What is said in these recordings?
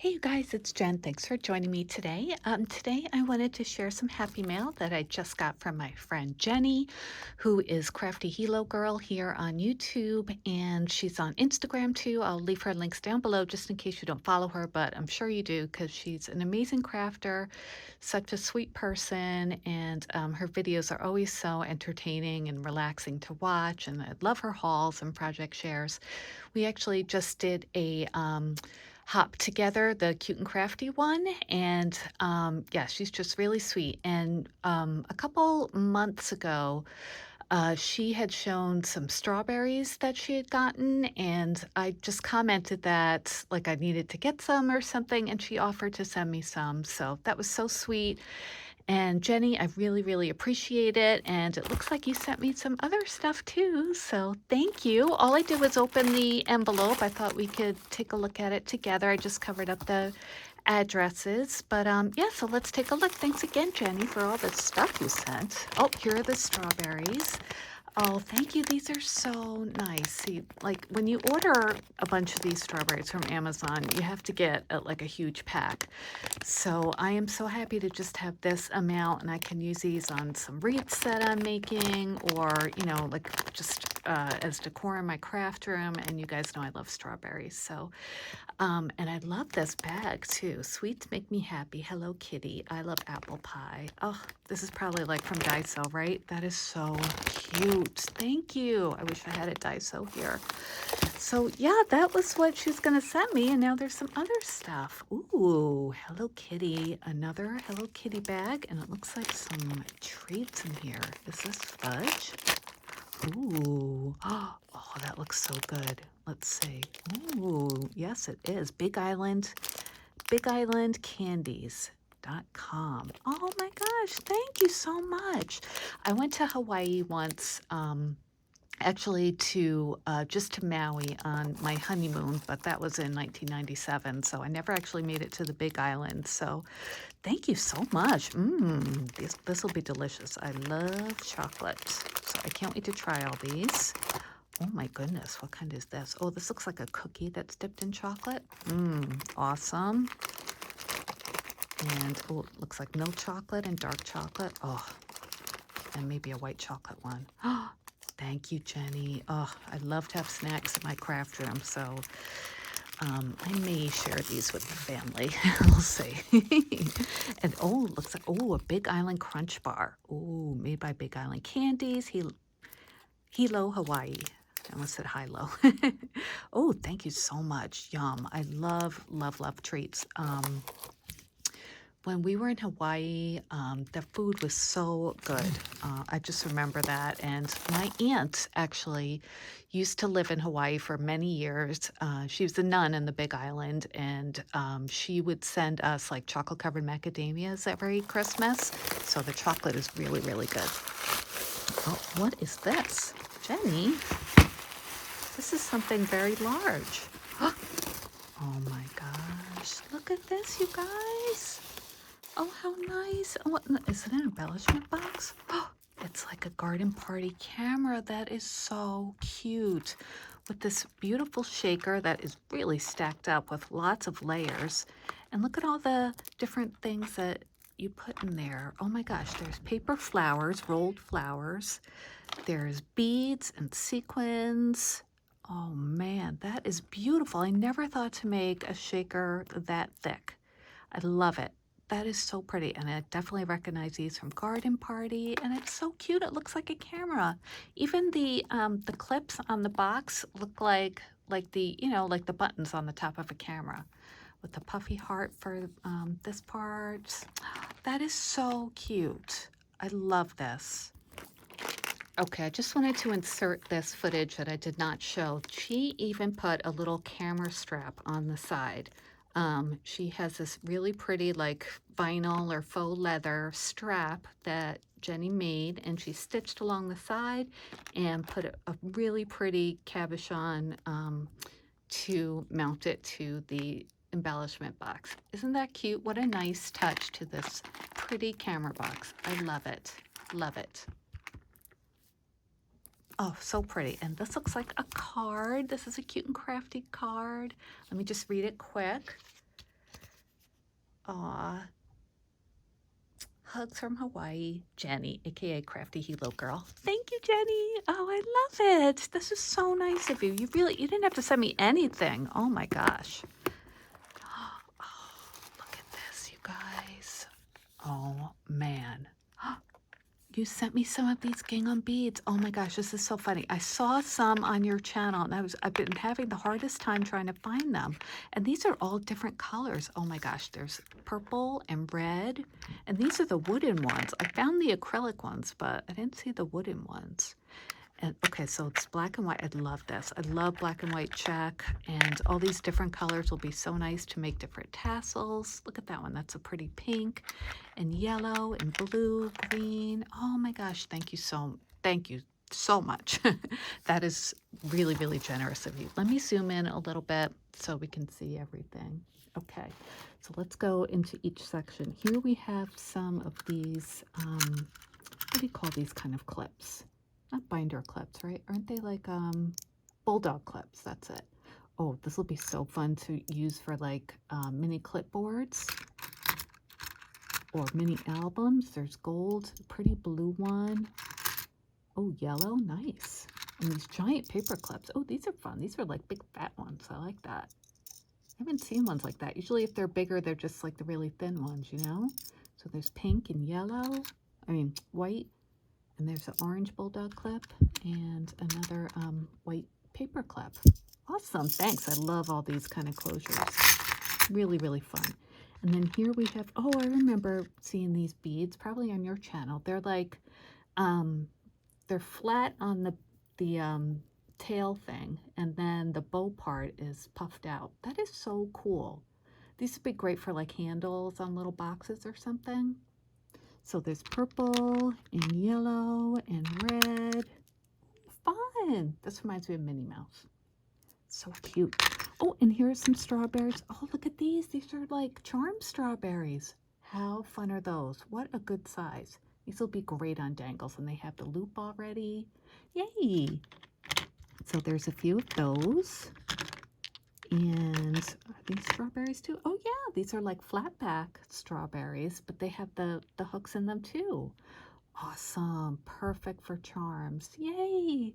Hey you guys, it's Jen. Thanks for joining me today. Today I wanted to share some happy mail that I just got from my friend Jenny, who is Crafty Hilo Girl here on YouTube, and she's on Instagram too. I'll leave her links down below just in case you don't follow her, but I'm sure you do because she's an amazing crafter, such a sweet person, and her videos are always so entertaining and relaxing to watch, and I love her hauls and project shares. We actually just did a hop together, the cute and crafty one. And yeah, she's just really sweet. And a couple months ago, she had shown some strawberries that she had gotten, and I just commented that like I needed to get some or something, and she offered to send me some. So that was so sweet. And Jenny, I really, really appreciate it. And it looks like you sent me some other stuff too. So thank you. All I did was open the envelope. I thought we could take a look at it together. I just covered up the addresses. But yeah, so let's take a look. Thanks again, Jenny, for all the stuff you sent. Oh, here are the strawberries. Oh, thank you. These are so nice. See, like when you order a bunch of these strawberries from Amazon, you have to get like a huge pack. So I am so happy to just have this amount, and I can use these on some wreaths that I'm making, or, you know, like just as decor in my craft room. And you guys know I love strawberries. So and I love this bag too. Sweets make me happy. Hello Kitty. I love apple pie. Oh, this is probably like from Daiso, right? That is so cute. Thank you. I wish I had a Daiso here. So yeah, that was what she's gonna send me, and now there's some other stuff. Ooh, Hello Kitty. Another Hello Kitty bag, and it looks like some treats in here. Is this fudge? Ooh, oh, that looks so good. Let's see. Ooh, yes, it is. Big Island Candies.com. Oh my gosh, thank you so much. I went to Hawaii once, actually to just to Maui on my honeymoon, but that was in 1997, so I never actually made it to the Big Island. So thank you so much. This will be delicious. I love chocolate, so I can't wait to try all these. Oh my goodness, what kind is this? Oh, this looks like a cookie that's dipped in chocolate. Awesome. And oh, it looks like milk chocolate and dark chocolate. Oh, and maybe a white chocolate one. Thank you, Jenny. Oh, I love to have snacks in my craft room, so I may share these with the family. We'll see. And oh, looks like, oh, a Big Island Crunch Bar. Oh, made by Big Island Candies. Hilo, Hawaii. I almost said Hilo. Oh, thank you so much. Yum. I love, love, love treats. When we were in Hawaii, the food was so good. I just remember that. And my aunt actually used to live in Hawaii for many years. She was a nun in the Big Island, and she would send us like chocolate covered macadamias every Christmas. So the chocolate is really, really good. Oh, what is this? Jenny, this is something very large. Oh my gosh. Look at this, you guys. Oh, how nice. Oh, is it an embellishment box? Oh, it's like a garden party camera. That is so cute. With this beautiful shaker that is really stacked up with lots of layers. And look at all the different things that you put in there. Oh my gosh, there's paper flowers, rolled flowers. There's beads and sequins. Oh man, that is beautiful. I never thought to make a shaker that thick. I love it. That is so pretty, and I definitely recognize these from Garden Party, and it's so cute. It looks like a camera. Even the clips on the box look like the, you know, like the buttons on the top of a camera, with the puffy heart for this part. That is so cute. I love this. Okay, I just wanted to insert this footage that I did not show. She even put a little camera strap on the side. She has this really pretty like vinyl or faux leather strap that Jenny made, and she stitched along the side and put a really pretty cabochon to mount it to the embellishment box. Isn't that cute? What a nice touch to this pretty camera box. I love it. Love it. Oh, so pretty. And this looks like a card. This is a cute and crafty card. Let me just read it quick. Aw. Hugs from Hawaii, Jenny, aka Crafty Hilo Girl. Thank you, Jenny. Oh, I love it. This is so nice of you. You didn't have to send me anything. Oh my gosh. Oh, look at this, you guys. Oh man. You sent me some of these gingham beads. Oh my gosh, this is so funny. I saw some on your channel and I've been having the hardest time trying to find them. And these are all different colors. Oh my gosh, there's purple and red. And these are the wooden ones. I found the acrylic ones, but I didn't see the wooden ones. And okay, so it's black and white. I love this. I love black and white check, and all these different colors will be so nice to make different tassels. Look at that one. That's a pretty pink and yellow and blue, green. Oh my gosh, thank you so much. That is really, really generous of you. Let me zoom in a little bit so we can see everything. Okay, so let's go into each section. Here we have some of these, what do you call these kind of clips? Not binder clips, right? Aren't they like bulldog clips? That's it. Oh, this will be so fun to use for like mini clipboards or mini albums. There's gold, pretty blue one. Oh, yellow, nice. And these giant paper clips. Oh, these are fun. These are like big fat ones. I like that. I haven't seen ones like that. Usually if they're bigger, they're just like the really thin ones, you know? So there's pink and yellow. I mean, white. And there's an orange bulldog clip and another white paper clip. Awesome, thanks. I love all these kind of closures. Really, really fun. And then here we have, oh, I remember seeing these beads, probably on your channel. They're like, they're flat on the tail thing, and then the bow part is puffed out. That is so cool. These would be great for like handles on little boxes or something. So there's purple and yellow and red. Fun. This reminds me of Minnie Mouse. So cute. Oh, and here's some strawberries. Oh, look at these. These are like charm strawberries. How fun are those? What a good size. These will be great on dangles, and they have the loop already. Yay. So there's a few of those. And are these strawberries too? Oh yeah, these are like flat back strawberries, but they have the hooks in them too. Awesome, perfect for charms. Yay.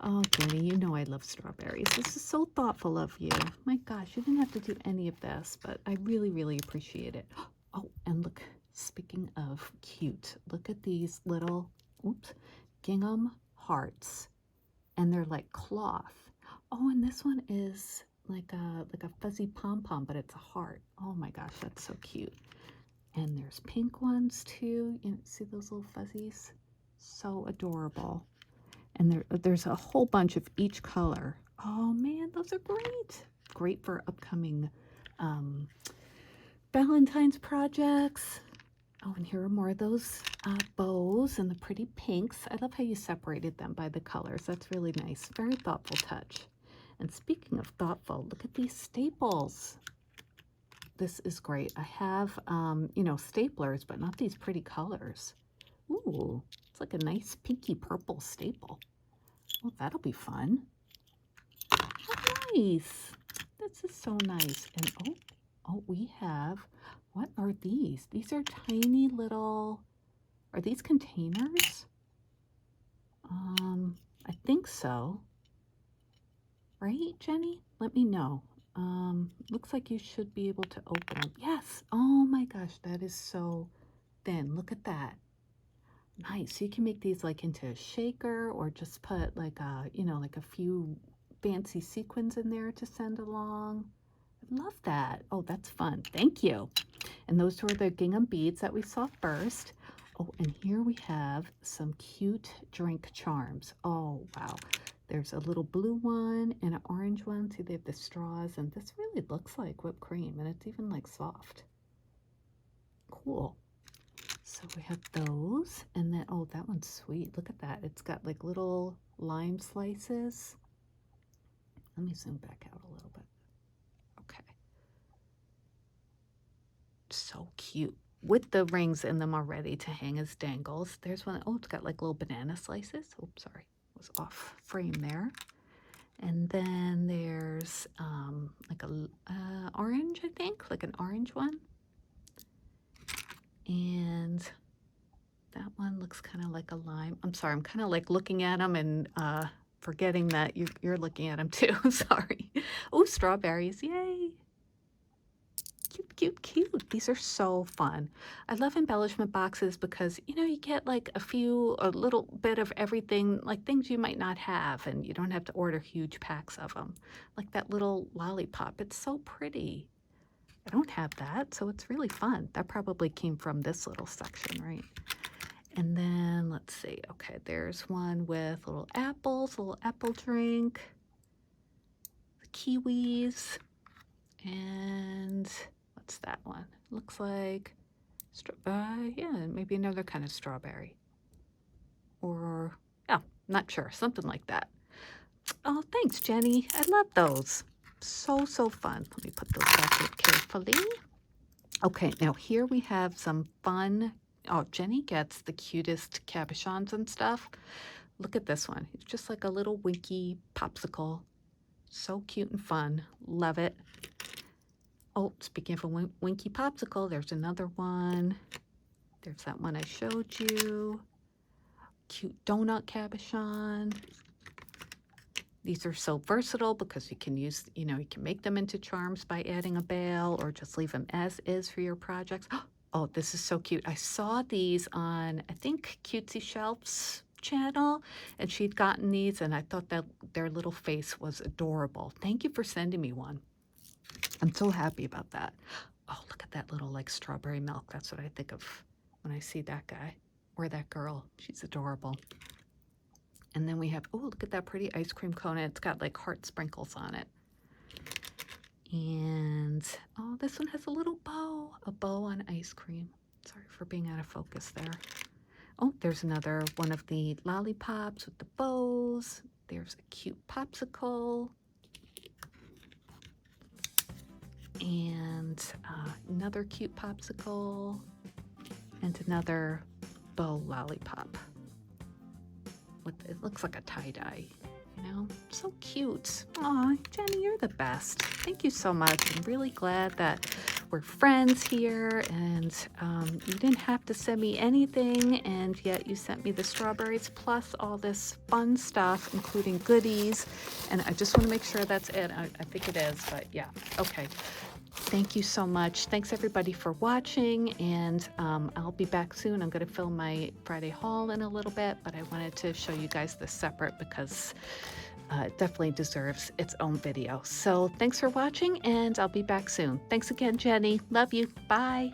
Oh, Jenny, you know I love strawberries. This is so thoughtful of you. My gosh, you didn't have to do any of this, but I really, really appreciate it. Oh, and look, speaking of cute, look at these little, oops, gingham hearts. And they're like cloth. Oh, and this one is like a fuzzy pom-pom, but it's a heart. Oh my gosh, that's so cute. And there's pink ones too. You know, see those little fuzzies? So adorable. And there's a whole bunch of each color. Oh man, those are great. Great for upcoming Valentine's projects. Oh, and here are more of those bows and the pretty pinks. I love how you separated them by the colors. That's really nice. Very thoughtful touch. And speaking of thoughtful, look at these staples. This is great. I have, you know, staplers, but not these pretty colors. Ooh, it's like a nice pinky purple staple. Well, that'll be fun. Oh, nice. This is so nice. And oh, we have, what are these? These are tiny little, are these containers? I think so. Right, Jenny? Let me know. Looks like you should be able to open them. Yes. Oh my gosh, that is so thin. Look at that. Nice. So you can make these like into a shaker or just put like a, you know, like a few fancy sequins in there to send along. I love that. Oh, that's fun. Thank you. And those were the gingham beads that we saw first. Oh, and here we have some cute drink charms. Oh, wow. There's a little blue one and an orange one. See, they have the straws, and this really looks like whipped cream, and it's even like soft. Cool. So we have those, and then, oh, that one's sweet. Look at that. It's got like little lime slices. Let me zoom back out a little bit. Okay. So cute. With the rings in them already to hang as dangles. There's one, oh, it's got like little banana slices. Oops, sorry, was off frame there. And then there's like a orange, I think, like an orange one. And that one looks kind of like a lime. I'm sorry, I'm kind of like looking at them and forgetting that you're looking at them too. Sorry. Oh, strawberries. Yay. Cute, cute, cute. These are so fun. I love embellishment boxes because, you get like a little bit of everything, like things you might not have, and you don't have to order huge packs of them. Like that little lollipop. It's so pretty. I don't have that, so it's really fun. That probably came from this little section, right? And then let's see. Okay, there's one with little apples, a little apple drink, the kiwis, and what's that one? Looks like, yeah, maybe another kind of strawberry. Or, yeah, not sure. Something like that. Oh, thanks, Jenny. I love those. So, so fun. Let me put those back here carefully. Okay, now here we have some fun. Oh, Jenny gets the cutest cabochons and stuff. Look at this one. It's just like a little winky popsicle. So cute and fun. Love it. Oh, speaking of a winky popsicle, there's another one. There's that one I showed you. Cute donut cabochon. These are so versatile because you can use, you can make them into charms by adding a bale or just leave them as is for your projects. Oh, this is so cute. I saw these on, I think, Cutesy Shelf's channel, and she'd gotten these, and I thought that their little face was adorable. Thank you for sending me one. I'm so happy about that. Oh, look at that little, like, strawberry milk. That's what I think of when I see that guy or that girl. She's adorable. And then we have, oh, look at that pretty ice cream cone. It's got like heart sprinkles on it. And, oh, this one has a little bow, a bow on ice cream. Sorry for being out of focus there. Oh, there's another one of the lollipops with the bows. There's a cute popsicle. And another cute popsicle. And another bow lollipop. It looks like a tie-dye, so cute. Aw, Jenny, you're the best. Thank you so much. I'm really glad that we're friends here, and you didn't have to send me anything, and yet you sent me the strawberries plus all this fun stuff, including goodies, and I just want to make sure that's it. I think it is, but yeah, okay. Thank you so much. Thanks everybody for watching, and I'll be back soon. I'm going to film my Friday haul in a little bit, but I wanted to show you guys this separate because it definitely deserves its own video. So thanks for watching, and I'll be back soon. Thanks again, Jenny. Love you. Bye.